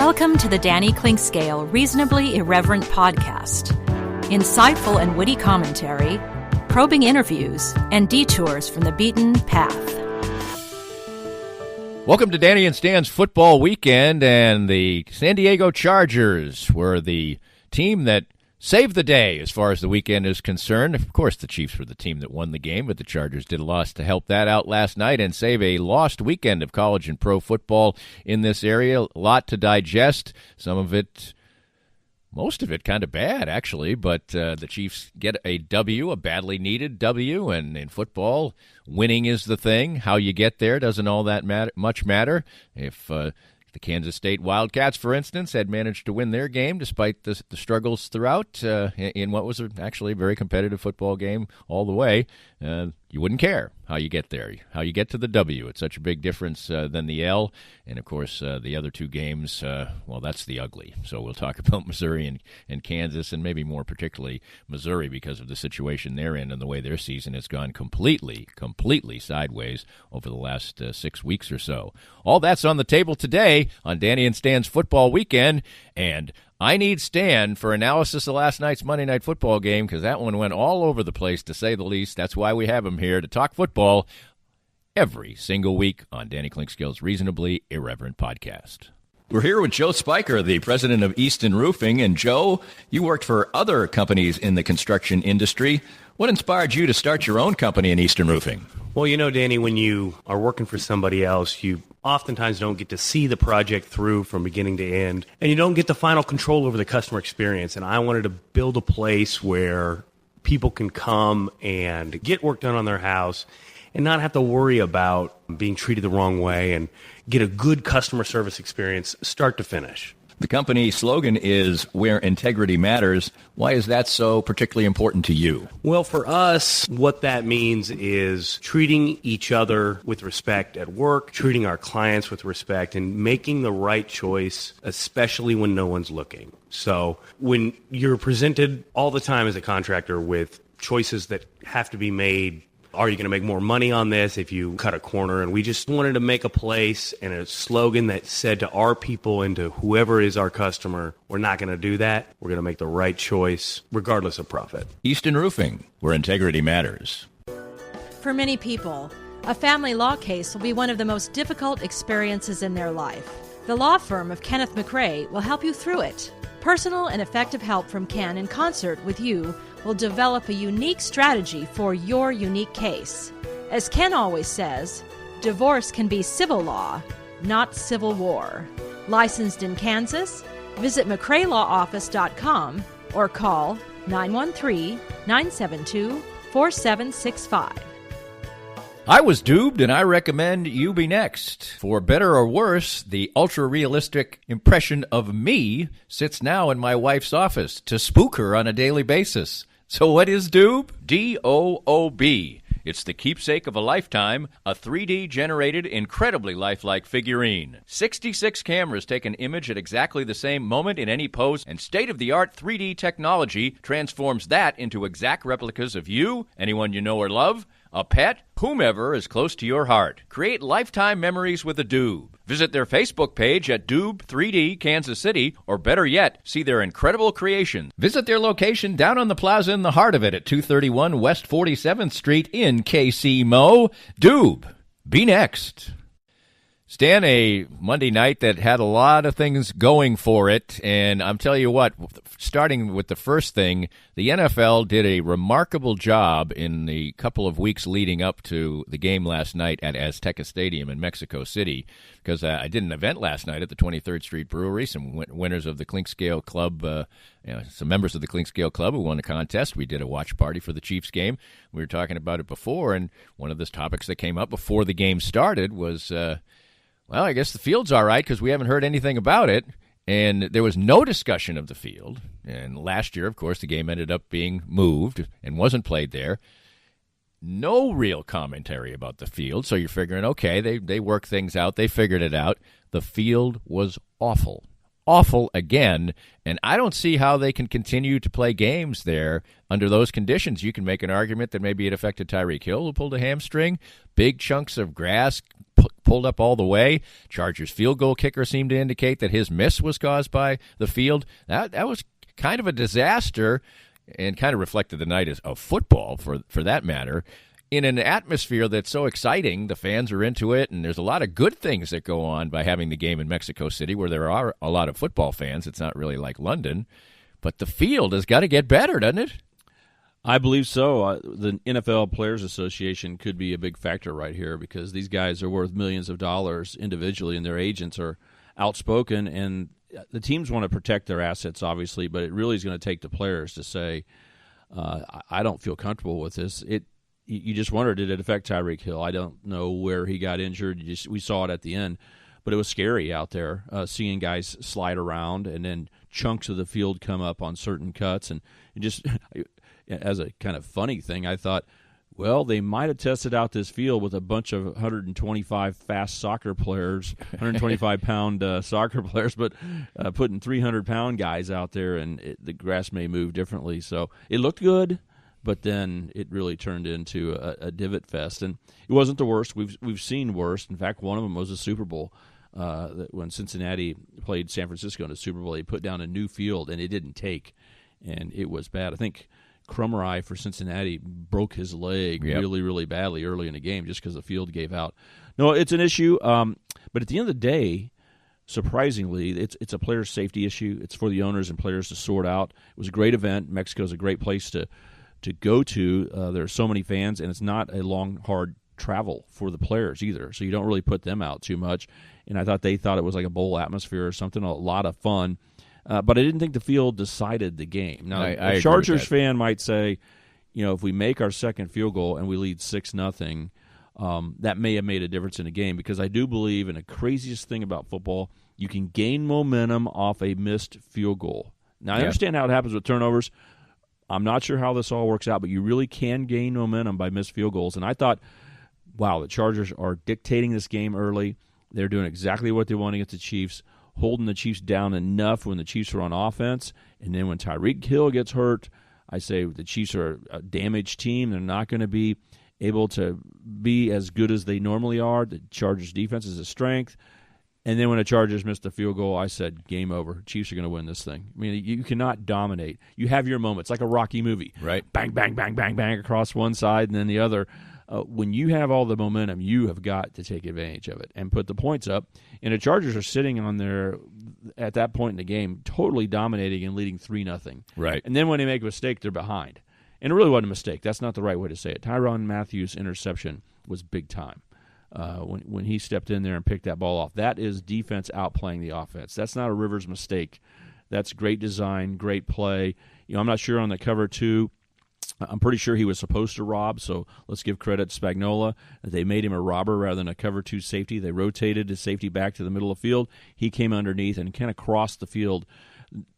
Welcome to the Danny Clinkscale Reasonably Irreverent podcast. Insightful and witty commentary, probing interviews, and detours from the beaten path. Welcome to Danny and Stan's football weekend, and the San Diego Chargers were the team that saved the day as far as the weekend is concerned. Of course, the Chiefs were the team that won the game, but the Chargers did a lot to help that out last night and save a lost weekend of college and pro football in this area. A lot to digest. Some of it, most of it kind of bad, actually, but the Chiefs get a W, a badly needed W, and in football, winning is the thing. How you get there doesn't all that much matter. If the Kansas State Wildcats, for instance, had managed to win their game despite the struggles throughout in what was actually a very competitive football game all the way. You wouldn't care how you get there, how you get to the W. It's such a big difference than the L. And, of course, the other two games, well, that's the ugly. So we'll talk about Missouri and Kansas, and maybe more particularly Missouri because of the situation they're in and the way their season has gone completely sideways over the last 6 weeks or so. All that's on the table today on Danny and Stan's Football Weekend. And I need Stan for analysis of last night's Monday Night Football game because that one went all over the place, to say the least. That's why we have him here to talk football every single week on Danny Clinkscale's Reasonably Irreverent podcast. We're here with Joe Spiker, the president of Easton Roofing. And Joe, you worked for other companies in the construction industry. What inspired you to start your own company in Easton Roofing? Well, you know, Danny, when you are working for somebody else, you oftentimes don't get to see the project through from beginning to end, and you don't get the final control over the customer experience. And I wanted to build a place where people can come and get work done on their house and not have to worry about being treated the wrong way and get a good customer service experience start to finish. The company slogan is "Where Integrity Matters." Why is that so particularly important to you? Well, for us, what that means is treating each other with respect at work, treating our clients with respect, and making the right choice, especially when no one's looking. So when you're presented all the time as a contractor with choices that have to be made, are you going to make more money on this if you cut a corner? And we just wanted to make a place and a slogan that said to our people and to whoever is our customer, we're not going to do that. We're going to make the right choice regardless of profit. Easton Roofing, where integrity matters. For many people, a family law case will be one of the most difficult experiences in their life. The law firm of Kenneth McRae will help you through it. Personal and effective help from Ken in concert with you will develop a unique strategy for your unique case. As Ken always says, divorce can be civil law, not civil war. Licensed in Kansas? Visit McRaeLawOffice.com or call 913-972-4765. I was duped, and I recommend you be next. For better or worse, the ultra-realistic impression of me sits now in my wife's office to spook her on a daily basis. So what is Doob? D-O-O-B. It's the keepsake of a lifetime, a 3D-generated, incredibly lifelike figurine. 66 cameras take an image at exactly the same moment in any pose, and state-of-the-art 3D technology transforms that into exact replicas of you, anyone you know or love, a pet, whomever is close to your heart. Create lifetime memories with a Doob. Visit their Facebook page at Doob 3D Kansas City, or better yet, see their incredible creations. Visit their location down on the plaza in the heart of it at 231 West 47th Street in KC Mo. Doob, be next. Stan, a Monday night that had a lot of things going for it, and I'm telling you what, starting with the first thing, the NFL did a remarkable job in the couple of weeks leading up to the game last night at Azteca Stadium in Mexico City, because I did an event last night at the 23rd Street Brewery, some winners of the Clinkscale Club, some members of the Clinkscale Club who won a contest. We did a watch party for the Chiefs game. We were talking about it before, and one of the topics that came up before the game started was, well, I guess the field's all right because we haven't heard anything about it. And there was no discussion of the field. And last year, of course, the game ended up being moved and wasn't played there. No real commentary about the field. So you're figuring, okay, they worked things out. They figured it out. The field was awful. Awful again. And I don't see how they can continue to play games there under those conditions. You can make an argument that maybe it affected Tyreek Hill, who pulled a hamstring. Big chunks of grass pulled up all the way. Chargers field goal kicker seemed to indicate that his miss was caused by the field. That was kind of a disaster and kind of reflected the night of football, for that matter, in an atmosphere that's so exciting. The fans are into it, and there's a lot of good things that go on by having the game in Mexico City, where there are a lot of football fans. It's not really like London. But the field has got to get better, doesn't it? I believe so. The NFL Players Association could be a big factor right here, because these guys are worth millions of dollars individually, and their agents are outspoken, and the teams want to protect their assets, obviously, but it really is going to take the players to say, I don't feel comfortable with this. You just wonder, did it affect Tyreek Hill? I don't know where he got injured. We saw it at the end, but it was scary out there, seeing guys slide around and then chunks of the field come up on certain cuts. And it just, as a kind of funny thing, I thought, well, they might have tested out this field with a bunch of 125 fast soccer players, 125-pound soccer players, but putting 300-pound guys out there, and the grass may move differently. So it looked good, but then it really turned into a divot fest. And it wasn't the worst. We've seen worse. In fact, one of them was a Super Bowl. When Cincinnati played San Francisco in the Super Bowl, they put down a new field, and it didn't take, and it was bad. I think Crummery for Cincinnati broke his leg really, really badly early in the game just because the field gave out. No, it's an issue, but at the end of the day, surprisingly, it's a player's safety issue. It's for the owners and players to sort out. It was a great event. Mexico's a great place to go to. There are so many fans, and it's not a long, hard travel for the players either, so you don't really put them out too much. And I thought they thought it was like a bowl atmosphere or something, a lot of fun. But I didn't think the field decided the game. Now, a Chargers fan might say, if we make our second field goal and we lead 6-0, that may have made a difference in the game, because I do believe, in the craziest thing about football, you can gain momentum off a missed field goal. Now, I understand how it happens with turnovers. I'm not sure how this all works out, but you really can gain momentum by missed field goals. And I thought, wow, the Chargers are dictating this game early. They're doing exactly what they want against the Chiefs, holding the Chiefs down enough when the Chiefs are on offense. And then when Tyreek Hill gets hurt, I say the Chiefs are a damaged team. They're not going to be able to be as good as they normally are. The Chargers' defense is a strength. And then when the Chargers missed the field goal, I said, game over. Chiefs are going to win this thing. I mean, you cannot dominate. You have your moments, like a Rocky movie. Right. Bang, bang, bang, bang, bang across one side and then the other. When you have all the momentum, you have got to take advantage of it and put the points up. And the Chargers are sitting on their, at that point in the game, totally dominating and leading 3-0. Right. And then when they make a mistake, they're behind. And it really wasn't a mistake. That's not the right way to say it. Tyrann Mathieu's interception was big time. When he stepped in there and picked that ball off. That is defense outplaying the offense. That's not a Rivers mistake. That's great design, great play. I'm not sure on the cover two. I'm pretty sure he was supposed to rob, so let's give credit to Spagnuolo. They made him a robber rather than a cover two safety. They rotated his safety back to the middle of the field. He came underneath and kind of crossed the field.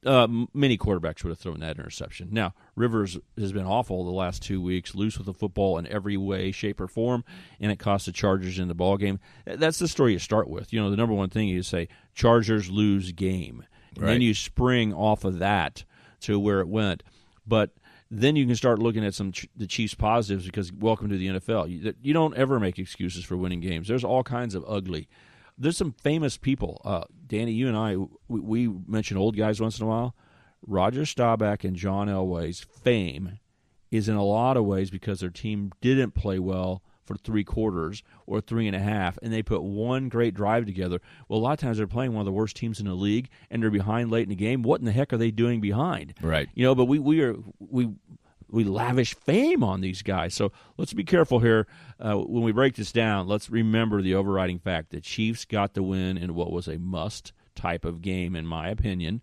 Many quarterbacks would have thrown that interception. Now, Rivers has been awful the last 2 weeks, loose with the football in every way, shape, or form, and it cost the Chargers in the ballgame. That's the story you start with. The number one thing you say, Chargers lose game. And right. Then you spring off of that to where it went. But then you can start looking at the Chiefs' positives, because welcome to the NFL. You don't ever make excuses for winning games. There's all kinds of ugly. There's some famous people. Danny, you and I, we mention old guys once in a while. Roger Staubach and John Elway's fame is in a lot of ways because their team didn't play well for 3 quarters or 3.5, and they put one great drive together. Well, a lot of times they're playing one of the worst teams in the league, and they're behind late in the game. What in the heck are they doing behind? Right. But we lavish fame on these guys. So let's be careful here. When we break this down, let's remember the overriding fact that Chiefs got the win in what was a must type of game, in my opinion.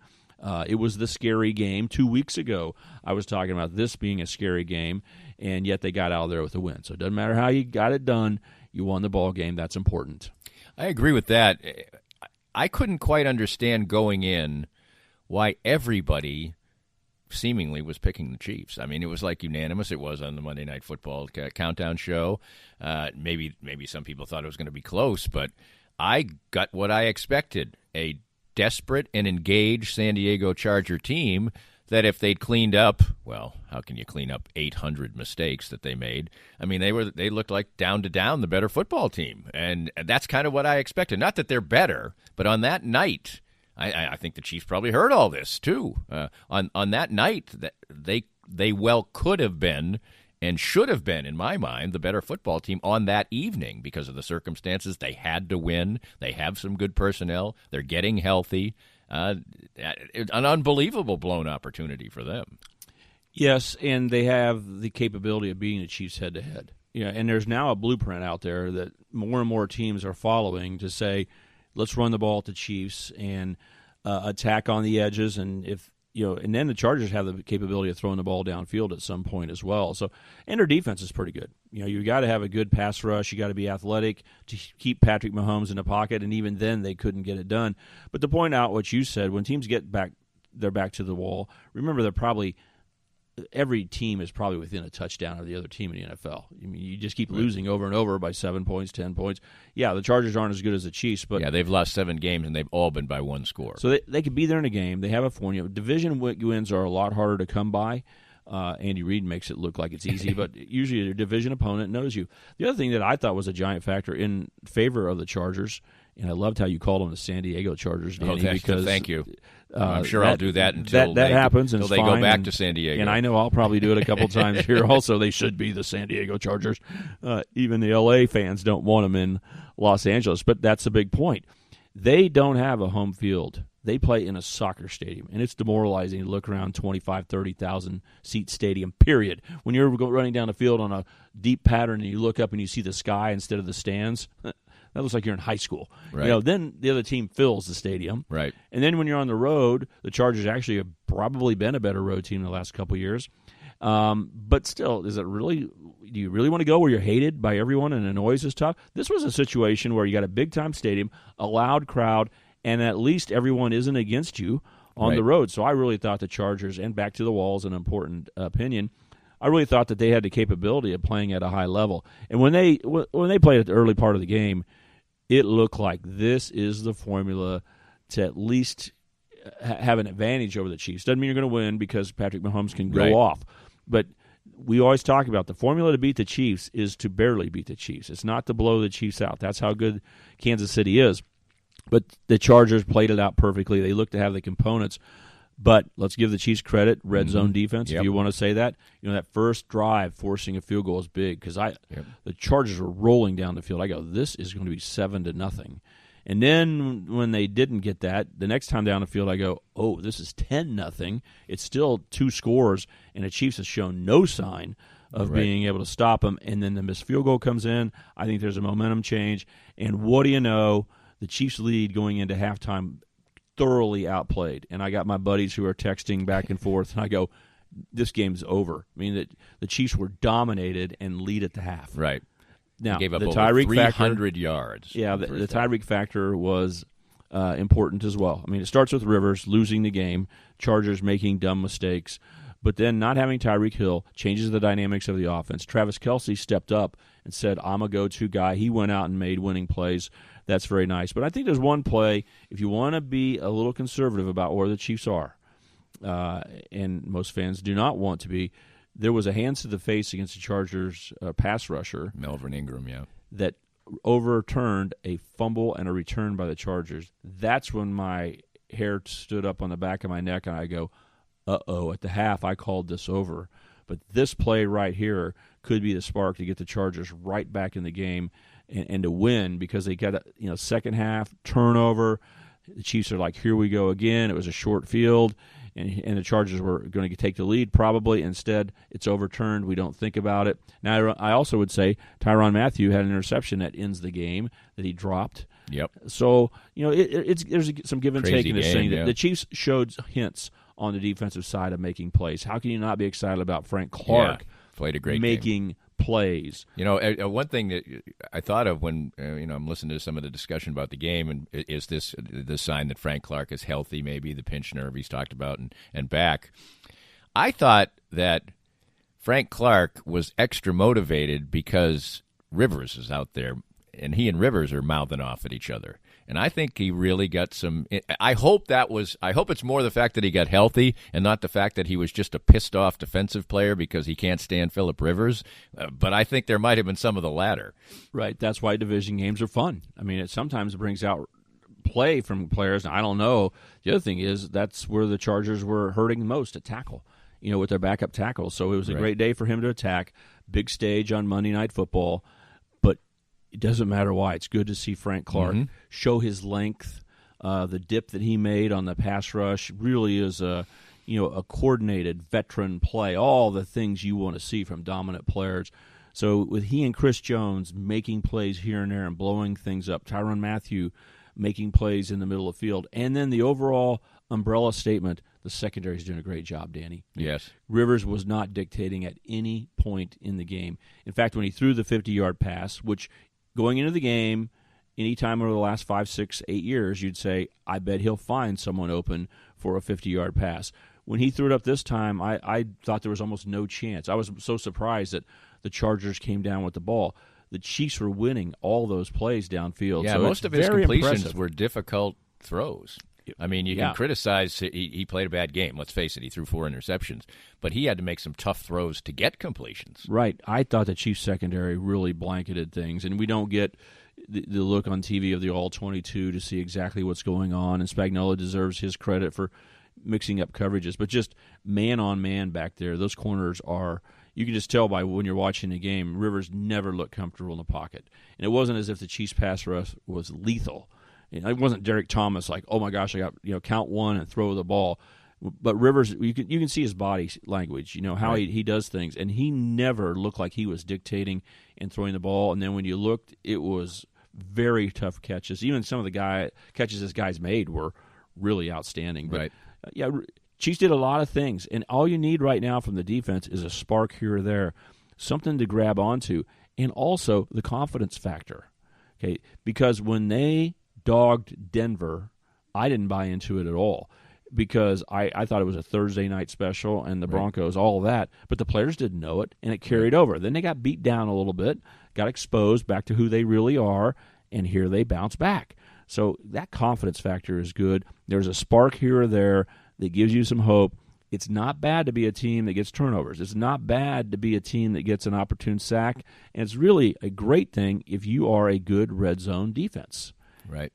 It was the scary game. 2 weeks ago, I was talking about this being a scary game, and yet they got out of there with a win. So it doesn't matter how you got it done. You won the ball game. That's important. I agree with that. I couldn't quite understand going in why everybody seemingly was picking the Chiefs. I mean, it was like unanimous. It was on the Monday Night Football countdown show. Maybe some people thought it was going to be close, but I got what I expected, a desperate and engaged San Diego Charger team that if they'd cleaned up, well, how can you clean up 800 mistakes that they made? I mean, they looked like down to down the better football team, and that's kind of what I expected. Not that they're better, but on that night, I think the Chiefs probably heard all this too. On that night, that they well could have been and should have been, in my mind, the better football team on that evening because of the circumstances. They had to win. They have some good personnel. They're getting healthy. An unbelievable blown opportunity for them. Yes, and they have the capability of beating the Chiefs head-to-head. Yeah, and there's now a blueprint out there that more and more teams are following to say, let's run the ball at the Chiefs and attack on the edges, and and then the Chargers have the capability of throwing the ball downfield at some point as well. So, and their defense is pretty good. You got to have a good pass rush. You got to be athletic to keep Patrick Mahomes in the pocket, and even then they couldn't get it done. But to point out what you said, when teams get back, they're back to the wall. Remember, every team is probably within a touchdown of the other team in the NFL. I mean, you just keep losing over and over by 7 points, 10 points. Yeah, the Chargers aren't as good as the Chiefs, but they've lost 7 games and they've all been by 1 score. So they could be there in a game. They have a formula. Division wins are a lot harder to come by. Andy Reid makes it look like it's easy, but usually your division opponent knows you. The other thing that I thought was a giant factor in favor of the Chargers, and I loved how you called them the San Diego Chargers, Danny, because thank you. I'm sure I'll do that until that happens, and they go back to San Diego. And I know I'll probably do it a couple times here. Also, they should be the San Diego Chargers. Even the LA fans don't want them in Los Angeles, but that's a big point. They don't have a home field. They play in a soccer stadium, and it's demoralizing to look around 25,000, 30,000 seat stadium, period. When you're running down the field on a deep pattern and you look up and you see the sky instead of the stands, that looks like you're in high school. Right. Then the other team fills the stadium. Right. And then when you're on the road, the Chargers actually have probably been a better road team in the last couple of years. But still, do you really want to go where you're hated by everyone and the noise is tough? This was a situation where you got a big-time stadium, a loud crowd, and at least everyone isn't against you on the road. So I really thought the Chargers, and back to the wall is an important opinion, I really thought that they had the capability of playing at a high level. And when they played at the early part of the game, it looked like this is the formula to at least have an advantage over the Chiefs. Doesn't mean you're going to win because Patrick Mahomes can go off. But we always talk about the formula to beat the Chiefs is to barely beat the Chiefs. It's not to blow the Chiefs out. That's how good Kansas City is. But the Chargers played it out perfectly. They looked to have the components. But let's give the Chiefs credit, red zone defense, if you want to say that. That first drive forcing a field goal is big because the Chargers were rolling down the field. I go, this is going to be 7-0. And then when they didn't get that, the next time down the field, I go, oh, this is 10-0. It's still 2 scores, and the Chiefs have shown no sign of being able to stop them. And then the missed field goal comes in. I think there's a momentum change. And what do you know? The Chiefs' lead going into halftime thoroughly outplayed. And I got my buddies who are texting back and forth, and I go, this game's over. I mean, the Chiefs were dominated and lead at the half. Right. Now, gave up the over Tyreek 300 yards. Yeah, the Tyreek factor was important as well. I mean, it starts with Rivers losing the game, Chargers making dumb mistakes, but then not having Tyreek Hill changes the dynamics of the offense. Travis Kelce stepped up and said, I'm a go-to guy. He went out and made winning plays. That's very nice. But I think there's one play, if you want to be a little conservative about where the Chiefs are, and most fans do not want to be, there was a hands to the face against the Chargers pass rusher. Melvin Ingram, that overturned a fumble and a return by the Chargers. That's when my hair stood up on the back of my neck, and I go, uh-oh, at the half I called this over. But this play right here could be the spark to get the Chargers right back in the game and to win, because they got a second half turnover. The Chiefs are like, here we go again. It was a short field, and the Chargers were going to take the lead probably. Instead, it's overturned. We don't think about it. Now, I also would say Tyrann Mathieu had an interception that ends the game that he dropped. Yep. So, there's some give and take in this thing. Yeah. The Chiefs showed hints on the defensive side of making plays. How can you not be excited about Frank Clark played a great making game. Plays? One thing that I thought of when I'm listening to some of the discussion about the game, and is this the sign that Frank Clark is healthy, maybe the pinch nerve he's talked about and back. I thought that Frank Clark was extra motivated because Rivers is out there and he and Rivers are mouthing off at each other. And I think he really got some. I hope it's more the fact that he got healthy and not the fact that he was just a pissed off defensive player because he can't stand Phillip Rivers. But I think there might have been some of the latter. Right. That's why division games are fun. I mean, it sometimes brings out play from players. And I don't know. The other thing is that's where the Chargers were hurting most at tackle, with their backup tackles. So it was a great day for him to attack. Big stage on Monday Night Football. But it doesn't matter why. It's good to see Frank Clark show his length. The dip that he made on the pass rush really is a coordinated veteran play. All the things you want to see from dominant players. So with he and Chris Jones making plays here and there and blowing things up, Tyrann Mathieu making plays in the middle of the field, and then the overall umbrella statement, the secondary is doing a great job, Danny. Yes. Rivers was not dictating at any point in the game. In fact, when he threw the 50-yard pass, which going into the game, any time over the last 5, 6, 8 years, you'd say, I bet he'll find someone open for a 50-yard pass. When he threw it up this time, I thought there was almost no chance. I was so surprised that the Chargers came down with the ball. The Chiefs were winning all those plays downfield. Yeah, so most of his completions impressive. were difficult throws. I mean, you can criticize he played a bad game. Let's face it, he threw 4 interceptions. But he had to make some tough throws to get completions. Right. I thought the Chiefs secondary really blanketed things, and we don't get the look on TV of the All-22 to see exactly what's going on, and Spagnuolo deserves his credit for mixing up coverages. But just man-on-man back there, those corners are – you can just tell by when you're watching the game, Rivers never looked comfortable in the pocket. And it wasn't as if the Chiefs pass rush was lethal. It wasn't Derek Thomas like, oh my gosh, I got count one and throw the ball. But Rivers, you can see his body language, how he does things, and he never looked like he was dictating and throwing the ball. And then when you looked, it was very tough catches. Even some of the catches this guy's made were really outstanding. But Chiefs did a lot of things, and all you need right now from the defense is a spark here or there, something to grab onto, and also the confidence factor. Okay, because when they dogged Denver, I didn't buy into it at all because I thought it was a Thursday night special and the Broncos, all of that, but the players didn't know it, and it carried over. Then they got beat down a little bit, got exposed back to who they really are, and here they bounce back. So that confidence factor is good. There's a spark here or there that gives you some hope. It's not bad to be a team that gets turnovers. It's not bad to be a team that gets an opportune sack, and it's really a great thing if you are a good red zone defense. Right.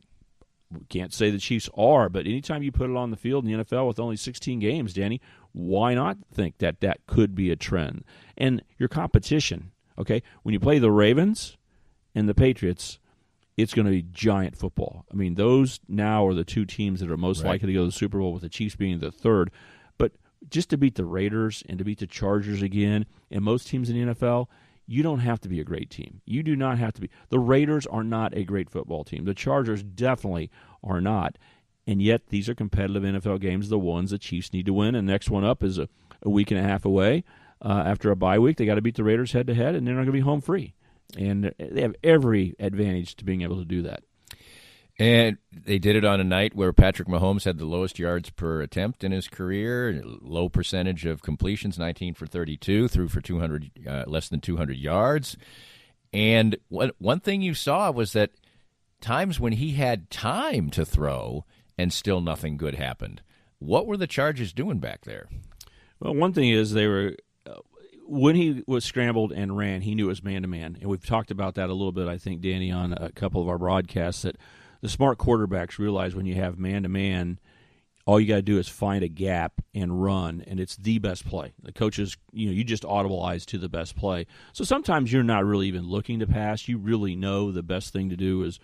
We can't say the Chiefs are, but anytime you put it on the field in the NFL with only 16 games, Danny, why not think that that could be a trend? And your competition, okay, when you play the Ravens and the Patriots, it's going to be giant football. I mean, those now are the two teams that are most likely to go to the Super Bowl, with the Chiefs being the third. But just to beat the Raiders and to beat the Chargers again, and most teams in the NFL, you don't have to be a great team. You do not have to be. The Raiders are not a great football team. The Chargers definitely are not. And yet these are competitive NFL games, the ones the Chiefs need to win. And the next one up is a week and a half away. After a bye week, they got to beat the Raiders head-to-head, and they're not going to be home free. And they have every advantage to being able to do that. And they did it on a night where Patrick Mahomes had the lowest yards per attempt in his career, low percentage of completions, 19 for 32, threw for less than 200 yards. And one thing you saw was that times when he had time to throw and still nothing good happened. What were the Chargers doing back there? Well, one thing is they were when he was scrambled and ran, he knew it was man-to-man. And we've talked about that a little bit, I think, Danny, on a couple of our broadcasts, that the smart quarterbacks realize when you have man-to-man, all you got to do is find a gap and run, and it's the best play. The coaches, you just audibilize to the best play. So sometimes you're not really even looking to pass. You really know the best thing to do is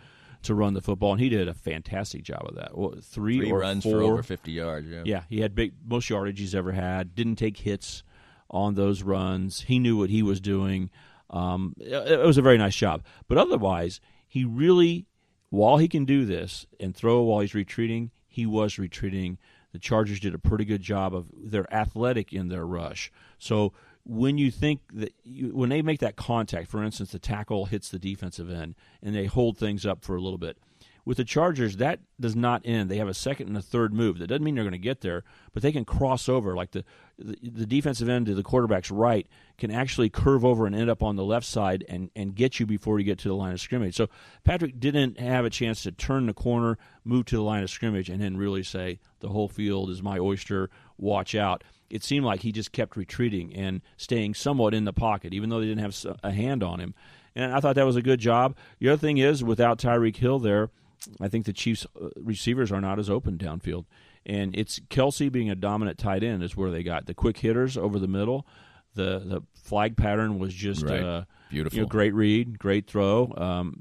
to run the football, and he did a fantastic job of that. Well, three or runs 4 for over 50 yards. Yeah, he had most yardage he's ever had. Didn't take hits on those runs. He knew what he was doing. It was a very nice job. But otherwise, he really, while he can do this and throw while he's retreating, he was retreating. The Chargers did a pretty good job of, they're athletic in their rush. So when you think that, when they make that contact, for instance, the tackle hits the defensive end and they hold things up for a little bit, With the Chargers, that does not end. They have a second and a third move. That doesn't mean they're going to get there, but they can cross over. Like the defensive end to the quarterback's right can actually curve over and end up on the left side and get you before you get to the line of scrimmage. So Patrick didn't have a chance to turn the corner, move to the line of scrimmage, and then really say, the whole field is my oyster, watch out. It seemed like he just kept retreating and staying somewhat in the pocket, even though they didn't have a hand on him. And I thought that was a good job. The other thing is, without Tyreek Hill there, I think the Chiefs' receivers are not as open downfield. And it's Kelsey being a dominant tight end is where they got the quick hitters over the middle. The flag pattern was just beautiful. Great read, great throw.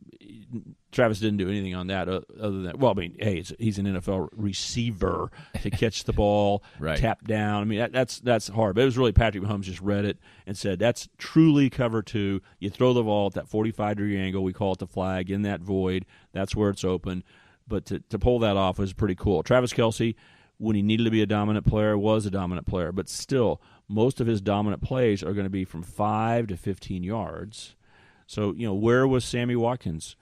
Travis didn't do anything on that other than, well, I mean, hey, he's an NFL receiver to catch the ball, tap down. I mean, that's hard. But it was really Patrick Mahomes just read it and said, that's truly cover two. You throw the ball at that 45-degree angle. We call it the flag in that void. That's where it's open. But to pull that off was pretty cool. Travis Kelce, when he needed to be a dominant player, was a dominant player. But still, most of his dominant plays are going to be from 5 to 15 yards. So, where was Sammy Watkins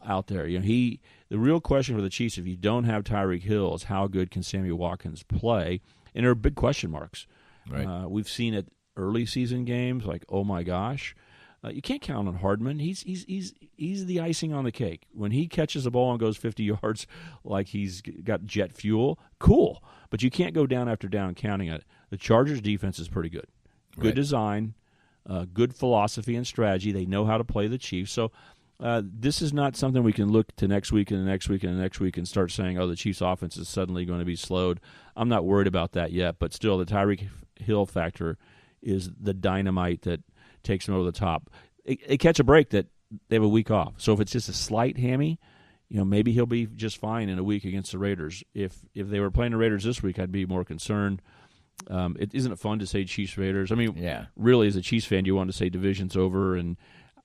out there? The real question for the Chiefs, if you don't have Tyreek Hill, is how good can Sammy Watkins play? And there are big question marks. Right. We've seen it early season games, like, oh my gosh. You can't count on Hardman. He's the icing on the cake. When he catches the ball and goes 50 yards like he's got jet fuel, cool. But you can't go down after down counting it. The Chargers' defense is pretty good. Good design. Good philosophy and strategy. They know how to play the Chiefs. So this is not something we can look to next week and the next week and the next week and start saying, oh, the Chiefs' offense is suddenly going to be slowed. I'm not worried about that yet. But still, the Tyreek Hill factor is the dynamite that takes them over the top. They catch a break that they have a week off. So if it's just a slight hammy, maybe he'll be just fine in a week against the Raiders. If they were playing the Raiders this week, I'd be more concerned. Isn't it fun to say Chiefs Raiders? I mean, really, as a Chiefs fan, you want to say division's over, and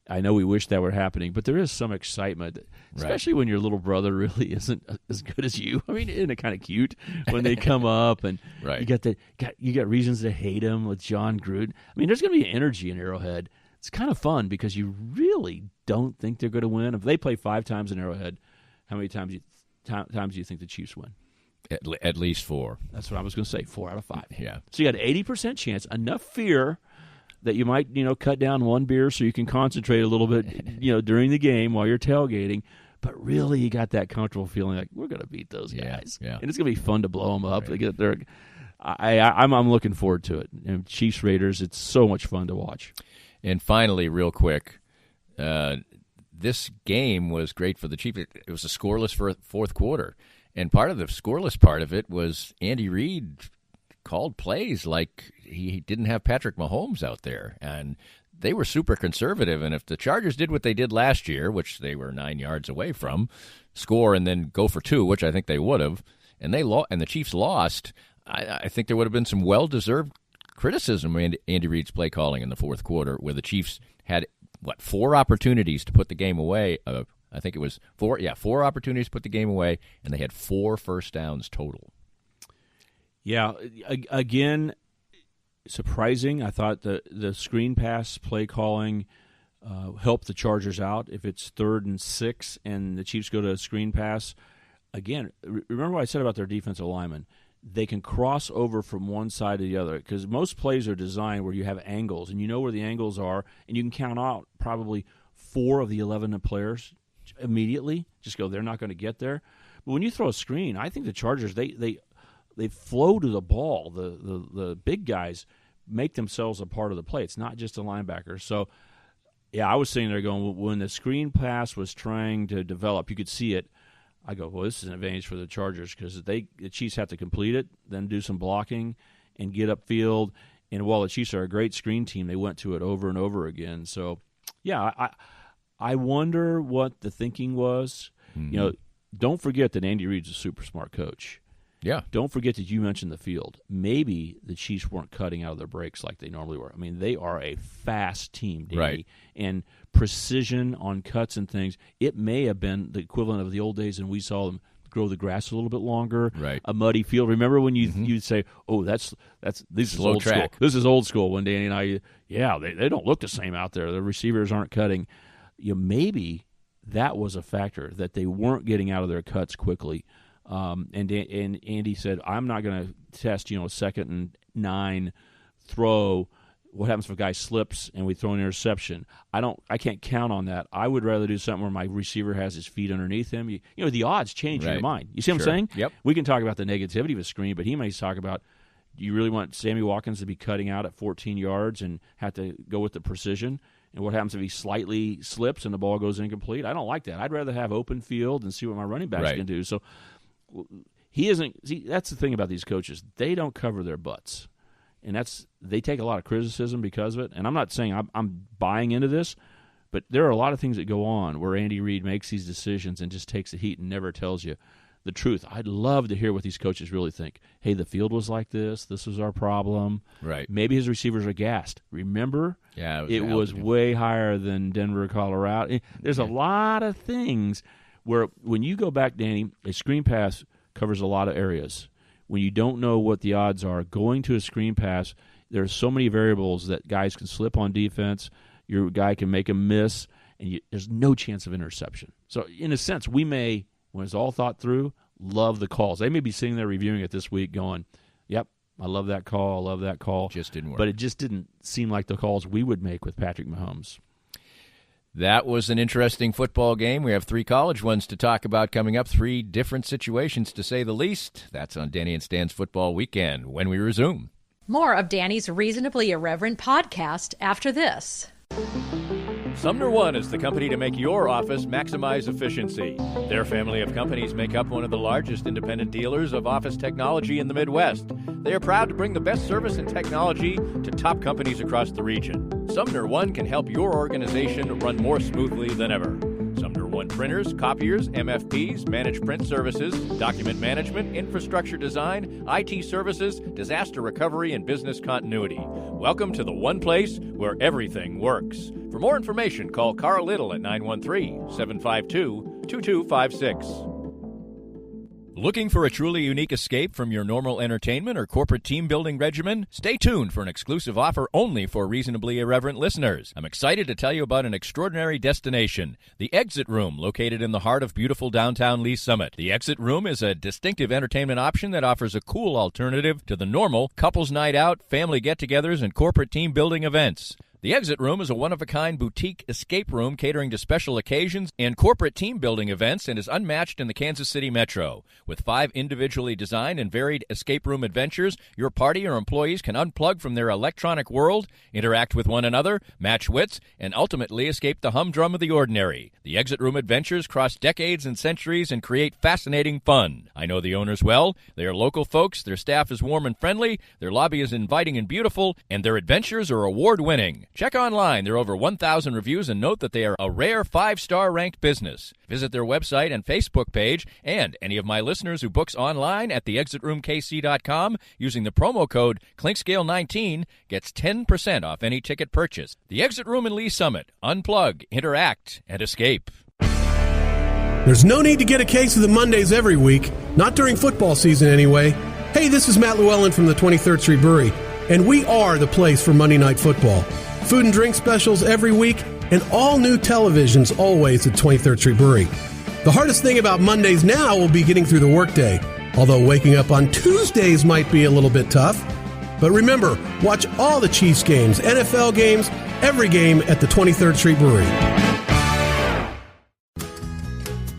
I know we wish that were happening, but there is some excitement, especially when your little brother really isn't as good as you. I mean, isn't it kind of cute when they come up and you got reasons to hate him with John Gruden? I mean, there's going to be energy in Arrowhead. It's kind of fun because you really don't think they're going to win. If they play 5 times in Arrowhead, how many times do you think the Chiefs win? At least 4. That's what I was going to say, 4 out of 5. Yeah. So you got 80% chance, enough fear that you might, cut down one beer so you can concentrate a little bit, during the game while you're tailgating. But really, you got that comfortable feeling like we're going to beat those guys, and it's going to be fun to blow them up. They get there. I'm looking forward to it. And Chiefs Raiders, it's so much fun to watch. And finally, real quick, this game was great for the Chiefs. It was a scoreless for fourth quarter. And part of the scoreless part of it was Andy Reid called plays like he didn't have Patrick Mahomes out there. And they were super conservative. And if the Chargers did what they did last year, which they were 9 yards away from, score and then go for 2, which I think they would have, and the Chiefs lost, I think there would have been some well-deserved criticism of Andy Reid's play calling in the fourth quarter, where the Chiefs had, 4 opportunities to put the game away. I think it was 4 opportunities to put the game away, and they had 4 first downs total. Yeah, again, surprising. I thought the screen pass play calling helped the Chargers out. If it's 3rd and 6 and the Chiefs go to a screen pass, again, remember what I said about their defensive linemen. They can cross over from one side to the other because most plays are designed where you have angles, and you know where the angles are, and you can count out probably 4 of the 11 players immediately. Just go, they're not going to get there. But when you throw a screen, I think the Chargers, they flow to the ball. The big guys make themselves a part of the play. It's not just a linebacker. So, yeah, I was sitting there going, when the screen pass was trying to develop, you could see it. I go, well, this is an advantage for the Chargers because the Chiefs have to complete it, then do some blocking and get upfield. And while the Chiefs are a great screen team, they went to it over and over again. So, yeah, I wonder what the thinking was. Mm-hmm. Don't forget that Andy Reid's a super smart coach. Yeah. Don't forget that you mentioned the field. Maybe the Chiefs weren't cutting out of their breaks like they normally were. I mean, they are a fast team, Danny. Right. And precision on cuts and things. It may have been the equivalent of the old days, and we saw them grow the grass a little bit longer. Right. A muddy field. Remember when you'd say, "Oh, this is slow old track. school." This is old school. When Danny and I, they don't look the same out there. The receivers aren't cutting. Maybe that was a factor, that they weren't getting out of their cuts quickly. And Andy said, I'm not going to test, a 2nd and 9 throw. What happens if a guy slips and we throw an interception? I can't count on that. I would rather do something where my receiver has his feet underneath him. The odds change in your mind. You see what I'm saying? Yep. We can talk about the negativity of a screen, but he may talk about, do you really want Sammy Watkins to be cutting out at 14 yards and have to go with the precision? And what happens if he slightly slips and the ball goes incomplete? I don't like that. I'd rather have open field and see what my running backs can do. So he isn't. See, that's the thing about these coaches. They don't cover their butts. And they take a lot of criticism because of it. And I'm not saying I'm buying into this, but there are a lot of things that go on where Andy Reid makes these decisions and just takes the heat and never tells you the truth. I'd love to hear what these coaches really think. Hey, the field was like this. This was our problem. Right. Maybe his receivers are gassed. Remember? Yeah. It was way higher than Denver, Colorado. There's a lot of things where when you go back, Danny, a screen pass covers a lot of areas. When you don't know what the odds are, going to a screen pass, there are so many variables that guys can slip on defense. Your guy can make a miss, and there's no chance of interception. So, in a sense, we may, when it's all thought through, love the calls. They may be sitting there reviewing it this week going, yep, I love that call, I love that call. Just didn't work. But it just didn't seem like the calls we would make with Patrick Mahomes. That was an interesting football game. We have 3 college ones to talk about coming up, 3 different situations to say the least. That's on Danny and Stan's Football Weekend when we resume. More of Danny's Reasonably Irreverent podcast after this. Sumner One is the company to make your office maximize efficiency. Their family of companies make up one of the largest independent dealers of office technology in the Midwest. They are proud to bring the best service and technology to top companies across the region. Sumner One can help your organization run more smoothly than ever. Sumner One printers, copiers, MFPs, managed print services, document management, infrastructure design, IT services, disaster recovery, and business continuity. Welcome to the one place where everything works. For more information, call Carl Little at 913-752-2256. Looking for a truly unique escape from your normal entertainment or corporate team-building regimen? Stay tuned for an exclusive offer only for Reasonably Irreverent listeners. I'm excited to tell you about an extraordinary destination, the Exit Room, located in the heart of beautiful downtown Lee Summit. The Exit Room is a distinctive entertainment option that offers a cool alternative to the normal couples night out, family get-togethers, and corporate team-building events. The Exit Room is a one-of-a-kind boutique escape room catering to special occasions and corporate team-building events and is unmatched in the Kansas City metro. With 5 individually designed and varied escape room adventures, your party or employees can unplug from their electronic world, interact with one another, match wits, and ultimately escape the humdrum of the ordinary. The Exit Room adventures cross decades and centuries and create fascinating fun. I know the owners well. They are local folks, their staff is warm and friendly, their lobby is inviting and beautiful, and their adventures are award-winning. Check online. There are over 1,000 reviews, and note that they are a rare 5-star ranked business. Visit their website and Facebook page, and any of my listeners who books online at theexitroomkc.com using the promo code ClinkScale19 gets 10% off any ticket purchase. The Exit Room in Lee Summit. Unplug, interact, and escape. There's no need to get a case of the Mondays every week, not during football season anyway. Hey, this is Matt Llewellyn from the 23rd Street Brewery, and we are the place for Monday Night Football. Food and drink specials every week, and all new televisions always at 23rd Street Brewery. The hardest thing about Mondays now will be getting through the workday, although waking up on Tuesdays might be a little bit tough. But remember, watch all the Chiefs games, NFL games, every game at the 23rd Street Brewery.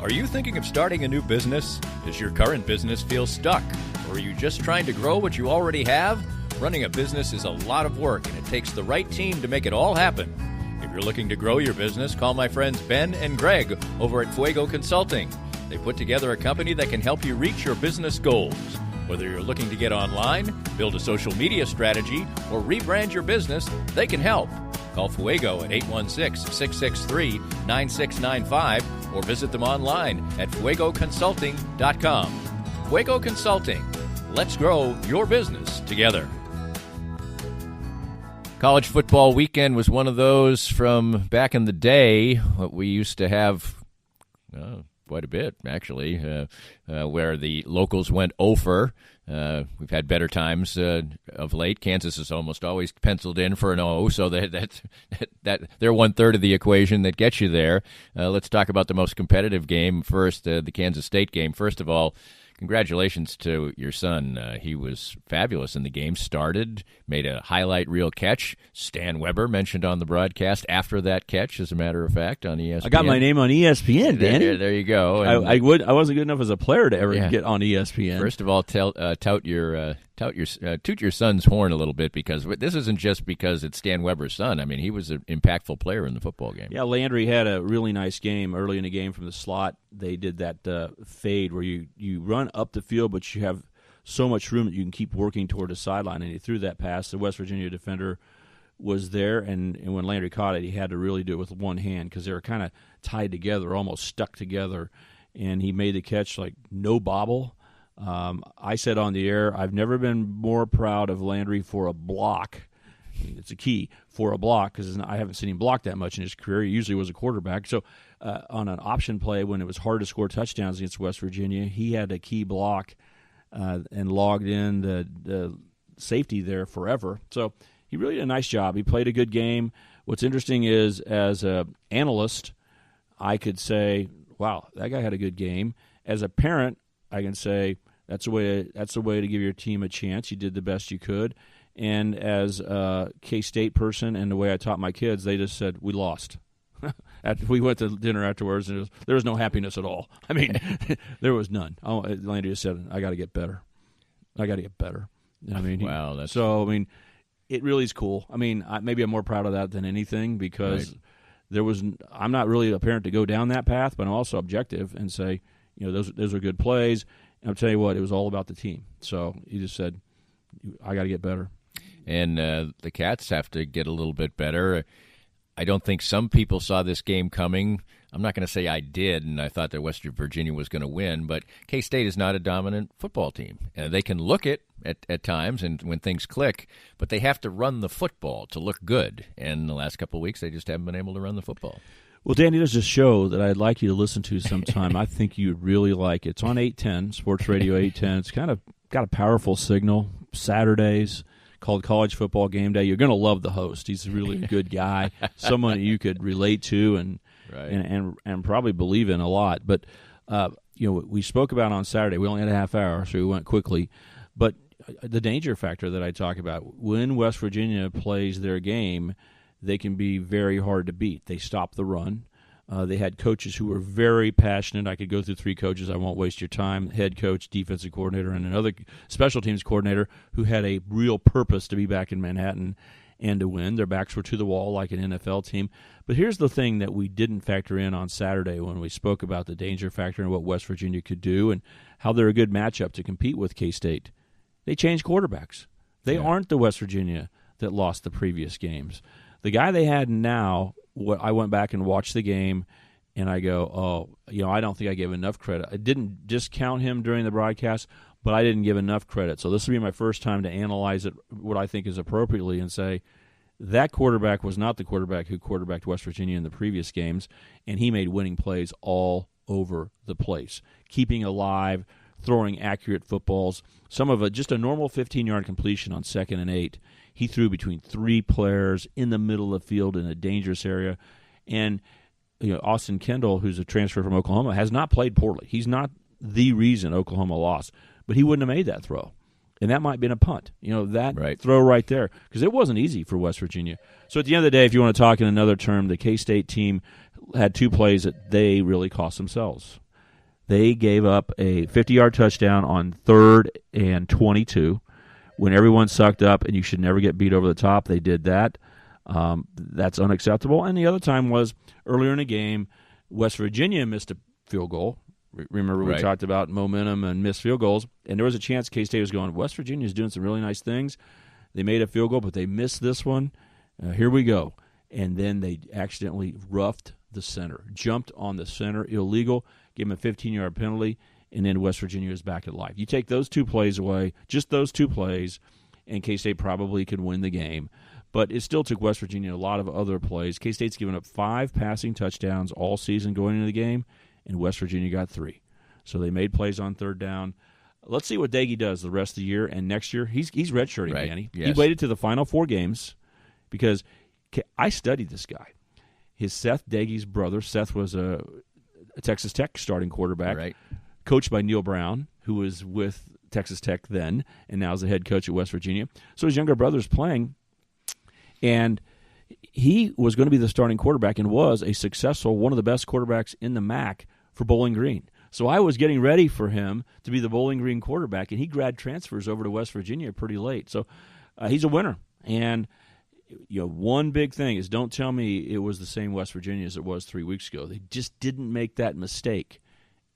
Are you thinking of starting a new business? Does your current business feel stuck? Or are you just trying to grow what you already have? Running a business is a lot of work, and it takes the right team to make it all happen. If you're looking to grow your business, call my friends Ben and Greg over at Fuego Consulting. They put together a company that can help you reach your business goals. Whether you're looking to get online, build a social media strategy, or rebrand your business, they can help. Call Fuego at 816-663-9695 or visit them online at fuegoconsulting.com. Fuego Consulting. Let's grow your business together. College football weekend was one of those from back in the day, what we used to have Quite a bit, actually, where the locals went o-fer. We've had better times of late. Kansas is almost always penciled in for an O, so that they're 1/3 of the equation that gets you there. Let's talk about the most competitive game first, the Kansas State game. First of all, congratulations to your son. He was fabulous in the game. Started, made a highlight reel catch. Stan Weber mentioned on the broadcast after that catch, as a matter of fact, on ESPN. I got my name on ESPN, Danny. There you go. And I wasn't good enough as a player to ever get on ESPN. First of all, toot your son's horn a little bit, because this isn't just because it's Stan Weber's son. I mean, he was an impactful player in the football game. Yeah, Landry had a really nice game early in the game from the slot. They did that fade where you run up the field, but you have so much room that you can keep working toward the sideline, and he threw that pass. The West Virginia defender was there, and when Landry caught it, he had to really do it with one hand because they were kind of tied together, almost stuck together, and he made the catch like no bobble. I said on the air, I've never been more proud of Landry for a block. It's a key for a block because I haven't seen him block that much in his career. He usually was a quarterback. So on an option play when it was hard to score touchdowns against West Virginia, he had a key block and logged in the safety there forever. So he really did a nice job. He played a good game. What's interesting is, as an analyst, I could say, wow, that guy had a good game. As a parent, I can say that's the way to give your team a chance. You did the best you could. And as a K-State person, and the way I taught my kids, they just said, we lost. We went to dinner afterwards, and there was no happiness at all. I mean, there was none. Landry just said, I got to get better. I mean, wow. It really is cool. I mean, maybe I'm more proud of that than anything because I'm not really a parent to go down that path, but I'm also objective and say, those are good plays. And I'll tell you what, it was all about the team. So he just said, I got to get better. And the Cats have to get a little bit better. I don't think some people saw this game coming. I'm not going to say I did, and I thought that West Virginia was going to win, but K-State is not a dominant football team. They can look it at times and when things click, but they have to run the football to look good. And the last couple of weeks, they just haven't been able to run the football. Well, Danny, there's a show that I'd like you to listen to sometime. I think you'd really like it. It's on 810, Sports Radio 810. It's kind of got a powerful signal. Saturdays, called College Football Game Day. You're going to love the host. He's a really good guy, someone that you could relate to and probably believe in a lot. But we spoke about on Saturday. We only had a half hour, so we went quickly. But the danger factor that I talk about, when West Virginia plays their game, they can be very hard to beat. They stop the run. They had coaches who were very passionate. I could go through three coaches. I won't waste your time. Head coach, defensive coordinator, and another special teams coordinator who had a real purpose to be back in Manhattan and to win. Their backs were to the wall like an NFL team. But here's the thing that we didn't factor in on Saturday when we spoke about the danger factor and what West Virginia could do and how they're a good matchup to compete with K-State. They changed quarterbacks. They aren't the West Virginia that lost the previous games. The guy they had now, I went back and watched the game, and I go, I don't think I gave enough credit. I didn't discount him during the broadcast, but I didn't give enough credit. So this will be my first time to analyze it, what I think is appropriately, and say that quarterback was not the quarterback who quarterbacked West Virginia in the previous games, and he made winning plays all over the place, keeping alive, throwing accurate footballs. Some of it, just a normal 15-yard completion on 2nd and 8. He threw between three players in the middle of the field in a dangerous area. And Austin Kendall, who's a transfer from Oklahoma, has not played poorly. He's not the reason Oklahoma lost, but he wouldn't have made that throw. And that might have been a punt, throw right there, because it wasn't easy for West Virginia. So at the end of the day, if you want to talk in another term, the K-State team had two plays that they really cost themselves. They gave up a 50-yard touchdown on 3rd and 22 when everyone sucked up and you should never get beat over the top. They did that. That's unacceptable. And the other time was earlier in the game, West Virginia missed a field goal. Remember we talked about momentum and missed field goals, and there was a chance K-State was going, West Virginia's doing some really nice things. They made a field goal, but they missed this one. Here we go. And then they accidentally roughed the center, jumped on the center, illegal, gave him a 15-yard penalty, and then West Virginia is back at life. You take those two plays away, just those two plays, and K-State probably could win the game. But it still took West Virginia a lot of other plays. K-State's given up 5 passing touchdowns all season going into the game, and West Virginia got 3. So they made plays on third down. Let's see what Daggy does the rest of the year, and next year he's redshirting, right. Danny. Yes. He waited to the final 4 games because I studied this guy. His Seth Daggy's brother. Seth was a Texas Tech starting quarterback, Right. coached by Neil Brown, who was with Texas Tech then and now is the head coach at West Virginia. So his younger brother's playing, and he was going to be the starting quarterback and was a successful, one of the best quarterbacks in the MAC for Bowling Green. So I was getting ready for him to be the Bowling Green quarterback, and he grad transfers over to West Virginia pretty late. So he's a winner. And one big thing is, don't tell me it was the same West Virginia as it was 3 weeks ago. They just didn't make that mistake.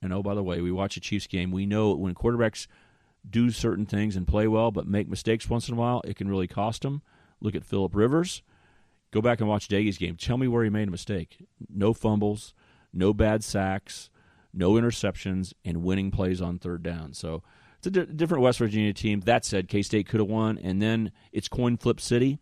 And oh, by the way, we watch a Chiefs game. We know when quarterbacks do certain things and play well but make mistakes once in a while, it can really cost them. Look at Phillip Rivers. Go back and watch Daggy's game. Tell me where he made a mistake. No fumbles, no bad sacks, no interceptions, and winning plays on third down. So it's a different West Virginia team. That said, K-State could have won, and then it's coin flip city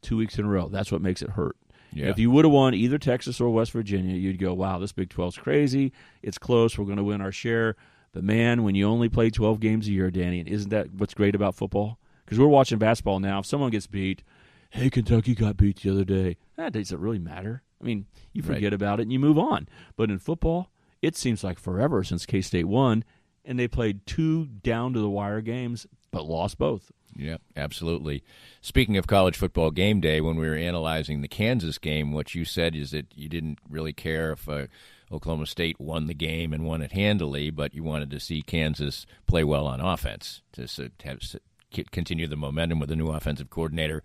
2 weeks in a row. That's what makes it hurt. Yeah. If you would have won either Texas or West Virginia, you'd go, wow, this Big 12's crazy. It's close. We're going to win our share. But, man, when you only play 12 games a year, Danny, and isn't that what's great about football? Because we're watching basketball now. If someone gets beat, hey, Kentucky got beat the other day. That doesn't really matter. I mean, you forget about it and you move on. But in football, it seems like forever since K-State won, and they played 2 down-to-the-wire games but lost both. Yeah, absolutely. Speaking of college football game day, when we were analyzing the Kansas game, what you said is that you didn't really care if Oklahoma State won the game and won it handily, but you wanted to see Kansas play well on offense to continue the momentum with the new offensive coordinator.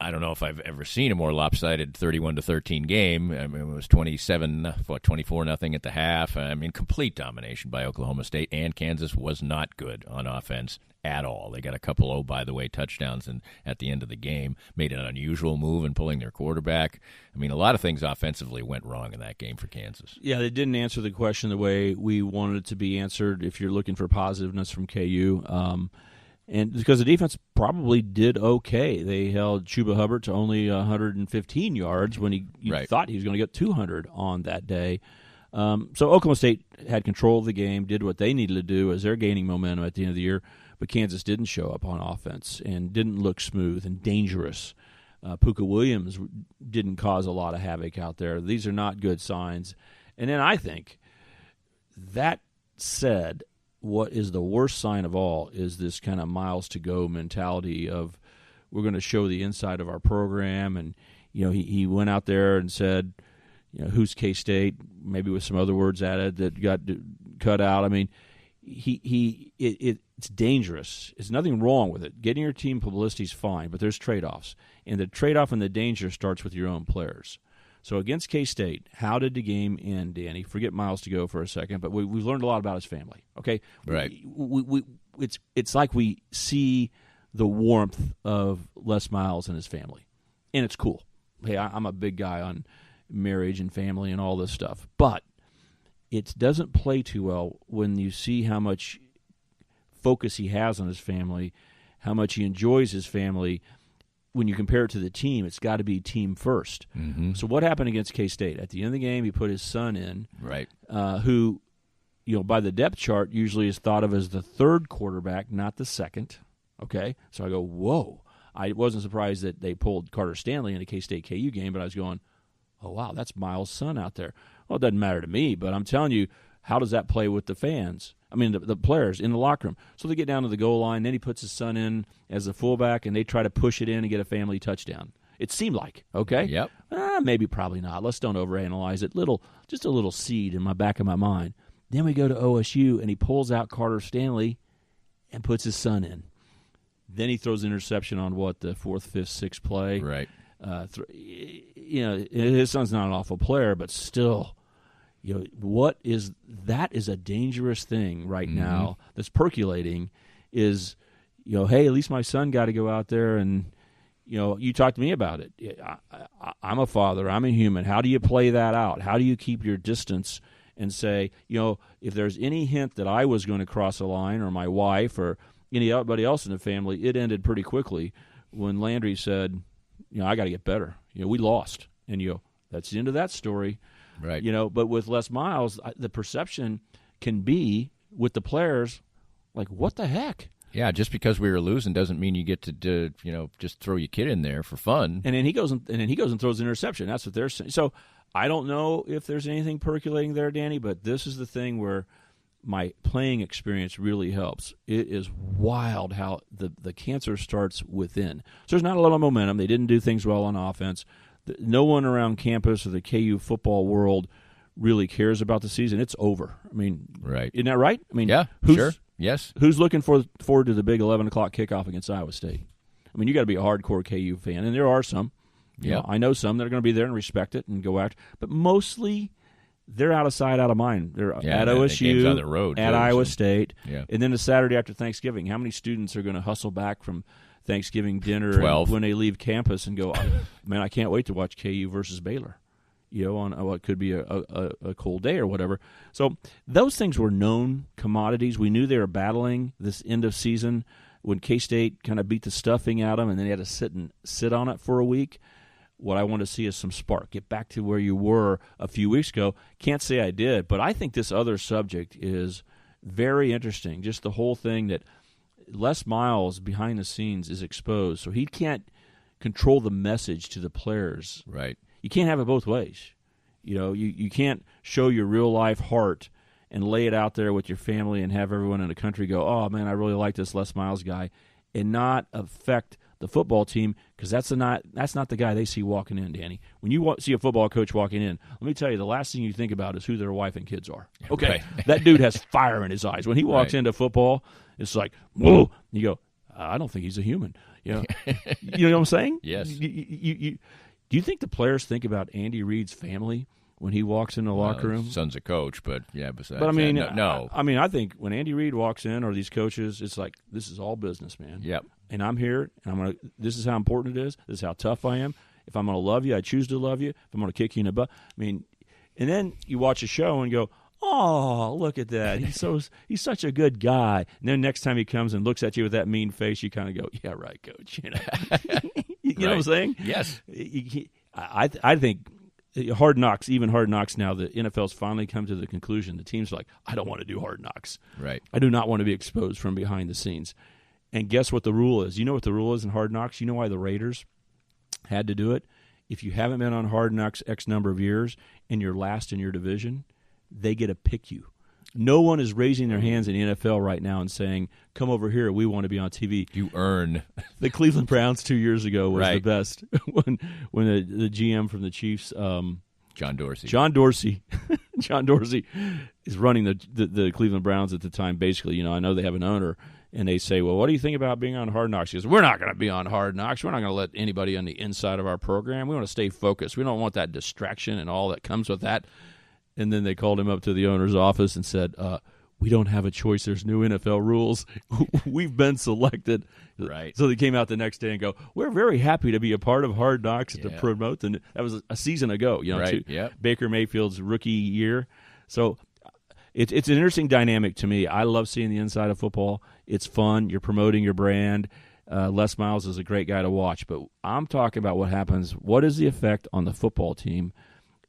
I don't know if I've ever seen a more lopsided 31-13 game. I mean, it was 24-0 at the half. I mean, complete domination by Oklahoma State, and Kansas was not good on offense at all. They got a couple, by the way, touchdowns at the end of the game, made an unusual move in pulling their quarterback. I mean, a lot of things offensively went wrong in that game for Kansas. Yeah, they didn't answer the question the way we wanted it to be answered if you're looking for positiveness from KU. And because the defense probably did okay. They held Chuba Hubbard to only 115 yards when you thought he was going to get 200 on that day. So Oklahoma State had control of the game, did what they needed to do as they're gaining momentum at the end of the year, but Kansas didn't show up on offense and didn't look smooth and dangerous. Puka Williams didn't cause a lot of havoc out there. These are not good signs. And then I think, that said, what is the worst sign of all is this kind of miles to go mentality of we're going to show the inside of our program. And, he went out there and said, who's K-State, maybe with some other words added that got cut out. I mean, it's dangerous. There's nothing wrong with it. Getting your team publicity is fine, but there's trade-offs. And the trade-off and the danger starts with your own players. So against K-State, how did the game end, Danny? Forget miles to go for a second, but we've learned a lot about his family. Okay, right? It's like we see the warmth of Les Miles and his family, and it's cool. Hey, I'm a big guy on marriage and family and all this stuff, but it doesn't play too well when you see how much focus he has on his family, how much he enjoys his family. When you compare it to the team, it's got to be team first. Mm-hmm. So what happened against K-State? At the end of the game, he put his son in, who, by the depth chart, usually is thought of as the third quarterback, not the second. Okay? So I go, whoa. I wasn't surprised that they pulled Carter Stanley in a K-State KU game, but I was going, oh, wow, that's Miles' son out there. Well, it doesn't matter to me, but I'm telling you, how does that play with the fans? I mean, the players in the locker room. So they get down to the goal line. Then he puts his son in as a fullback, and they try to push it in and get a family touchdown. It seemed like, okay? Yep. Maybe, probably not. Let's don't overanalyze it. Just a little seed in my back of my mind. Then we go to OSU, and he pulls out Carter Stanley and puts his son in. Then he throws an interception on, the 4th, 5th, 6th play. Right. His son's not an awful player, but still – that is a dangerous thing right now that's percolating is, hey, at least my son got to go out there and, you talked to me about it. I'm a father. I'm a human. How do you play that out? How do you keep your distance and say, if there's any hint that I was going to cross a line or my wife or anybody else in the family, it ended pretty quickly when Landry said, I got to get better. We lost. And that's the end of that story. Right. But with Les Miles, the perception can be with the players, like, what the heck? Yeah, just because we were losing doesn't mean you get to just throw your kid in there for fun. And then he goes and throws an interception. That's what they're saying. So I don't know if there's anything percolating there, Danny, but this is the thing where my playing experience really helps. It is wild how the cancer starts within. So there's not a lot of momentum. They didn't do things well on offense. No one around campus or the KU football world really cares about the season. It's over. I mean, right. Isn't that right? I mean, yeah, sure. Yes. Who's looking forward to the big 11 o'clock kickoff against Iowa State? I mean, you got to be a hardcore KU fan, and there are some. Yeah, I know some that are going to be there and respect it and go after. But mostly, they're out of sight, out of mind. They're at OSU, on the road, at Iowa State, yeah. And then the Saturday after Thanksgiving. How many students are going to hustle back from Thanksgiving dinner 12. when they leave campus and go, man, I can't wait to watch KU versus Baylor, on what could be a cold day or whatever. So those things were known commodities. We knew they were battling this end of season when K-State kind of beat the stuffing out of them, and then they had to sit on it for a week. What I want to see is some spark. Get back to where you were a few weeks ago. Can't say I did, but I think this other subject is very interesting. Just the whole thing that Les Miles behind the scenes is exposed, so he can't control the message to the players. Right. You can't have it both ways. You can't show your real life heart and lay it out there with your family and have everyone in the country go, oh man, I really like this Les Miles guy, and not affect the football team, because that's not the guy they see walking in, Danny. When you see a football coach walking in, let me tell you, the last thing you think about is who their wife and kids are. Okay, right. That dude has fire in his eyes. When he walks into football, it's like, whoa. You go, I don't think he's a human. You know what I'm saying? Yes. Do you think the players think about Andy Reid's family when he walks in the locker room? Son's a coach, but yeah, besides but I mean, that, no. I think when Andy Reid walks in, or these coaches, it's like, this is all business, man. Yep. And I'm here, and this is how important it is. This is how tough I am. If I'm going to love you, I choose to love you. If I'm going to kick you in the butt, and then you watch a show and go, oh, look at that. He's such a good guy. And then next time he comes and looks at you with that mean face, you kind of go, yeah, right, coach. You know what I'm saying? Yes. I think Hard Knocks, even Hard Knocks now, the NFL's finally come to the conclusion. The team's like, I don't want to do Hard Knocks. Right. I do not want to be exposed from behind the scenes. And guess what the rule is? You know what the rule is in Hard Knocks? You know why the Raiders had to do it? If you haven't been on Hard Knocks X number of years and you're last in your division, they get to pick you. No one is raising their hands in the NFL right now and saying, come over here, we want to be on TV. You earn. The Cleveland Browns 2 years ago was the best when the GM from the Chiefs, John Dorsey. John Dorsey is running the Cleveland Browns at the time. Basically, I know they have an owner, and they say, well, what do you think about being on Hard Knocks? He goes, we're not going to be on Hard Knocks. We're not going to let anybody on the inside of our program. We want to stay focused. We don't want that distraction and all that comes with that. And then they called him up to the owner's office and said, we don't have a choice. There's new NFL rules. We've been selected. Right. So they came out the next day and go, we're very happy to be a part of Hard Knocks to promote. And that was a season ago, Baker Mayfield's rookie year. So it's an interesting dynamic to me. I love seeing the inside of football. It's fun. You're promoting your brand. Les Miles is a great guy to watch. But I'm talking about what happens. What is the effect on the football team?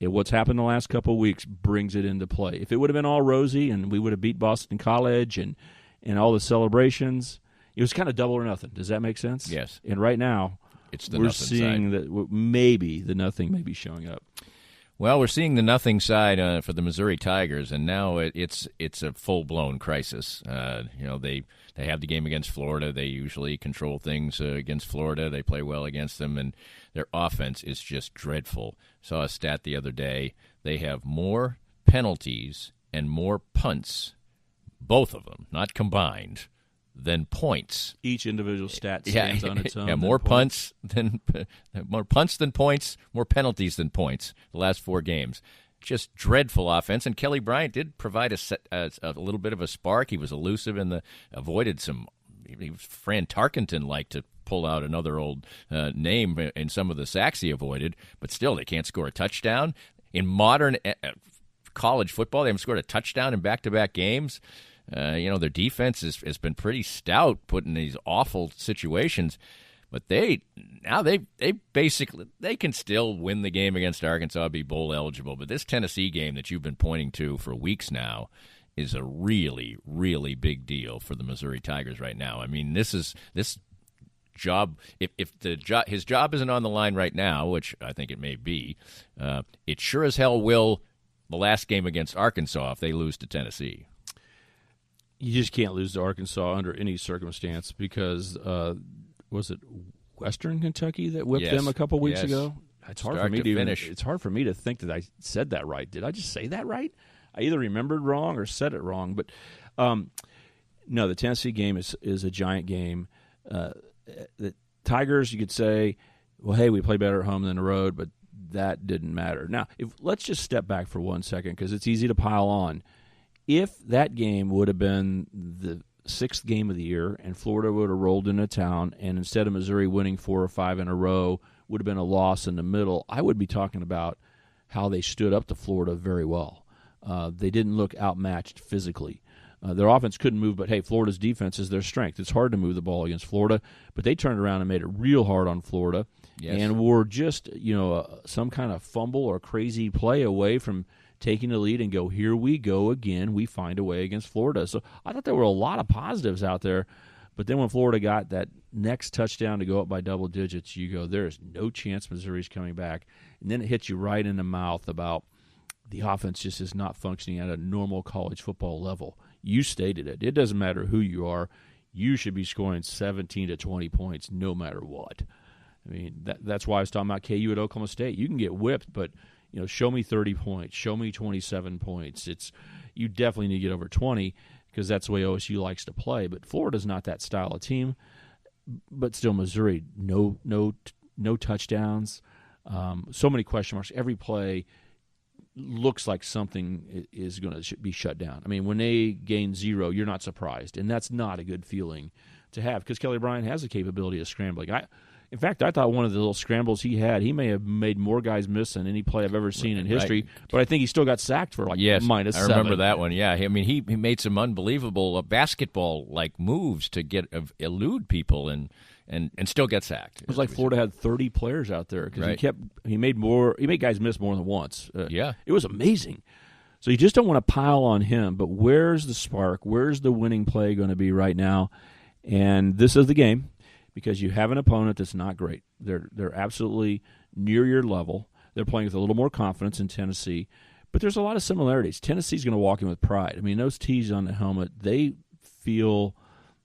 What's happened the last couple of weeks brings it into play. If it would have been all rosy and we would have beat Boston College and all the celebrations, it was kind of double or nothing. Does that make sense? Yes. And right now, we're seeing that maybe the nothing may be showing up. Well, we're seeing the nothing side for the Missouri Tigers, and now it's a full-blown crisis. They have the game against Florida. They usually control things against Florida. They play well against them, and their offense is just dreadful. Saw a stat the other day. They have more penalties and more punts, both of them, not combined, than points. Each individual stat stands on its own. Yeah, more punts than points, more penalties than points. The last 4 games, just dreadful offense. And Kelly Bryant did provide a little bit of a spark. He was elusive and avoided some. Fran Tarkenton liked to pull out another old name in some of the sacks he avoided, but still they can't score a touchdown in modern college football. They haven't scored a touchdown in back-to-back games. Their defense has been pretty stout, put in these awful situations. But they basically they can still win the game against Arkansas, be bowl eligible. But this Tennessee game that you've been pointing to for weeks now is a really, really big deal for the Missouri Tigers right now. I mean, this job, if his job isn't on the line right now, which I think it may be, it sure as hell will the last game against Arkansas if they lose to Tennessee. You just can't lose to Arkansas under any circumstance because was it Western Kentucky that whipped them a couple weeks ago? It's hard for me to finish. It's hard for me to think that I said that right. Did I just say that right? I either remembered wrong or said it wrong. But no, the Tennessee game is a giant game. The Tigers, you could say, well, hey, we play better at home than the road, but that didn't matter. Now, let's just step back for 1 second because it's easy to pile on. If that game would have been the 6th game of the year and Florida would have rolled into town and instead of Missouri winning 4 or 5 in a row would have been a loss in the middle, I would be talking about how they stood up to Florida very well. They didn't look outmatched physically. Their offense couldn't move, but, hey, Florida's defense is their strength. It's hard to move the ball against Florida, but they turned around and made it real hard on Florida and were just, some kind of fumble or crazy play away from taking the lead and go, here we go again. We find a way against Florida. So I thought there were a lot of positives out there, but then when Florida got that next touchdown to go up by double digits, you go, there is no chance Missouri's coming back. And then it hits you right in the mouth about the offense just is not functioning at a normal college football level. You stated it. It doesn't matter who you are. You should be scoring 17 to 20 points no matter what. I mean, that's why I was talking about KU at Oklahoma State. You can get whipped, but show me 30 points. Show me 27 points. You definitely need to get over 20 because that's the way OSU likes to play. But Florida's not that style of team. But still, Missouri, no touchdowns. So many question marks. Every play looks like something is going to be shut down. I mean, when they gain 0, you're not surprised, and that's not a good feeling to have because Kelly Bryant has the capability of scrambling. In fact, I thought one of the little scrambles he may have made more guys miss than any play I've ever seen in history, but I think he still got sacked for minus 7. I remember that one, yeah. I mean, he made some unbelievable basketball-like moves to elude people and still get sacked. It was like Florida had 30 players out there because he made guys miss more than once. It was amazing. So you just don't want to pile on him, but where's the spark? Where's the winning play going to be right now? And this is the game because you have an opponent that's not great. They're absolutely near your level. They're playing with a little more confidence in Tennessee, but there's a lot of similarities. Tennessee's going to walk in with pride. I mean, those T's on the helmet, they feel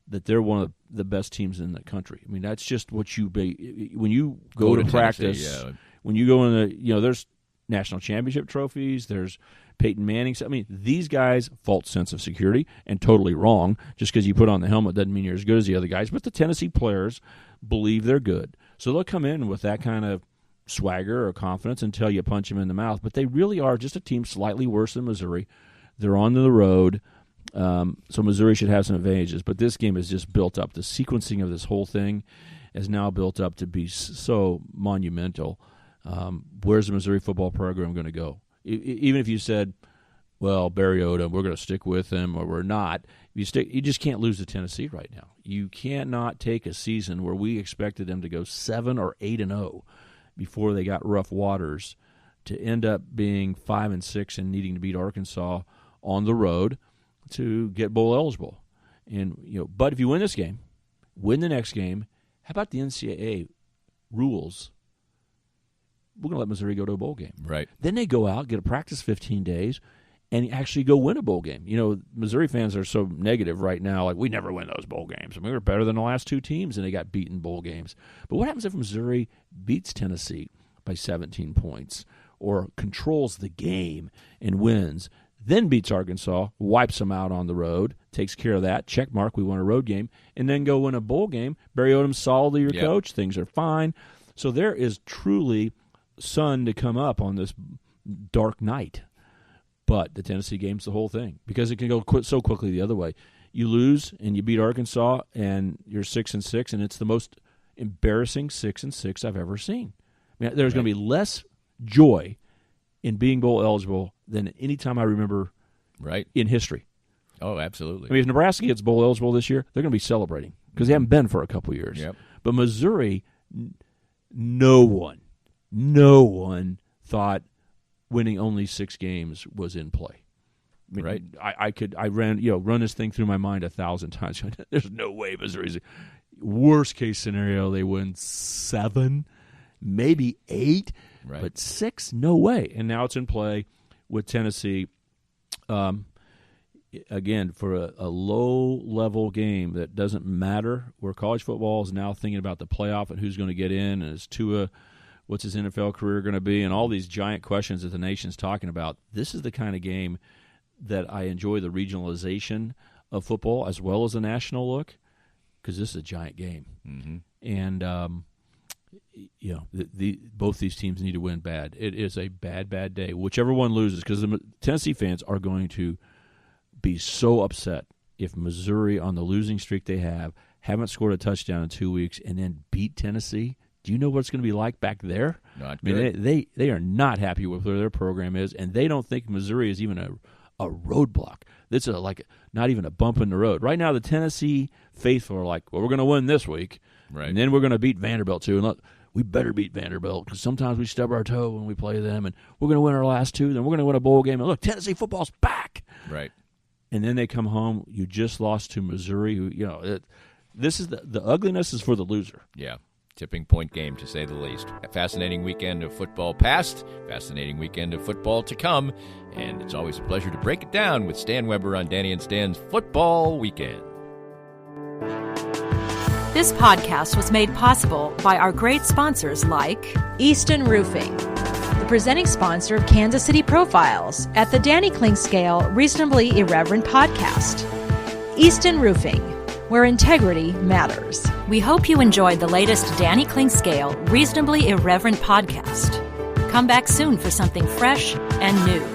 that they're one of the best teams in the country. I mean, that's just what when you go to practice, when you go in there's national championship trophies, there's Peyton Manning. I mean, these guys, false sense of security and totally wrong. Just because you put on the helmet doesn't mean you're as good as the other guys. But the Tennessee players believe they're good. So they'll come in with that kind of swagger or confidence until you punch them in the mouth. But they really are just a team slightly worse than Missouri. They're on the road. So Missouri should have some advantages, but this game is just built up. The sequencing of this whole thing is now built up to be so monumental. Where's the Missouri football program going to go? Even if you said, well, Barry Odom, we're going to stick with him or we're not, you just can't lose to Tennessee right now. You cannot take a season where we expected them to go 7 or 8-0 before they got rough waters to end up being 5-6 and needing to beat Arkansas on the road to get bowl eligible. And but if you win this game, win the next game, how about the NCAA rules? We're going to let Missouri go to a bowl game. Right. Then they go out, get a practice 15 days, and actually go win a bowl game. Missouri fans are so negative right now, like, we never win those bowl games. I mean, we were better than the last 2 teams, and they got beaten bowl games. But what happens if Missouri beats Tennessee by 17 points or controls the game and wins, then beats Arkansas, wipes them out on the road, takes care of that, check mark, we won a road game, and then go win a bowl game? Barry Odom's solidly your coach. Things are fine. So there is truly sun to come up on this dark night. But the Tennessee game's the whole thing because it can go so quickly the other way. You lose and you beat Arkansas and you're 6-6, and it's the most embarrassing 6-6 I've ever seen. I mean, there's going to be less joy in being bowl eligible than any time I remember in history. Oh, absolutely. I mean, if Nebraska gets bowl eligible this year, they're going to be celebrating because they haven't been for a couple years. Yep. But Missouri, no one thought winning only 6 games was in play. I mean, right. I run this thing through my mind 1,000 times. There's no way Missouri's worst case scenario they win 7, maybe 8, right. but 6, no way. And now it's in play with Tennessee. Again, for a low-level game that doesn't matter, where college football is now thinking about the playoff and who's going to get in, and is Tua, what's his NFL career going to be, and all these giant questions that the nation's talking about. This is the kind of game that I enjoy the regionalization of football as well as the national look, because this is a giant game. Mm-hmm. And, both these teams need to win bad. It is a bad, bad day. Whichever one loses, because the Tennessee fans are going to be so upset if Missouri, on the losing streak they haven't scored a touchdown in 2 weeks, and then beat Tennessee. Do you know what it's going to be like back there? Not good. They are not happy with where their program is, and they don't think Missouri is even a roadblock. It's not even a bump in the road. Right now, the Tennessee faithful are like, well, we're going to win this week, right, and then we're going to beat Vanderbilt too. And look, we better beat Vanderbilt, because sometimes we stub our toe when we play them, and we're going to win our last 2. Then we're going to win a bowl game. And look, Tennessee football's back. Right. And then they come home. You just lost to Missouri. Who, this is the ugliness is for the loser. Yeah. Tipping point game, to say the least. A fascinating weekend of football past, fascinating weekend of football to come, and it's always a pleasure to break it down with Stan Weber on Danny and Stan's Football Weekend. This podcast was made possible by our great sponsors like Easton Roofing, the presenting sponsor of Kansas City Profiles at the Danny Kling Scale Reasonably Irreverent podcast. Easton Roofing, where integrity matters. We hope you enjoyed the latest Danny Kling Scale Reasonably Irreverent podcast. Come back soon for something fresh and new.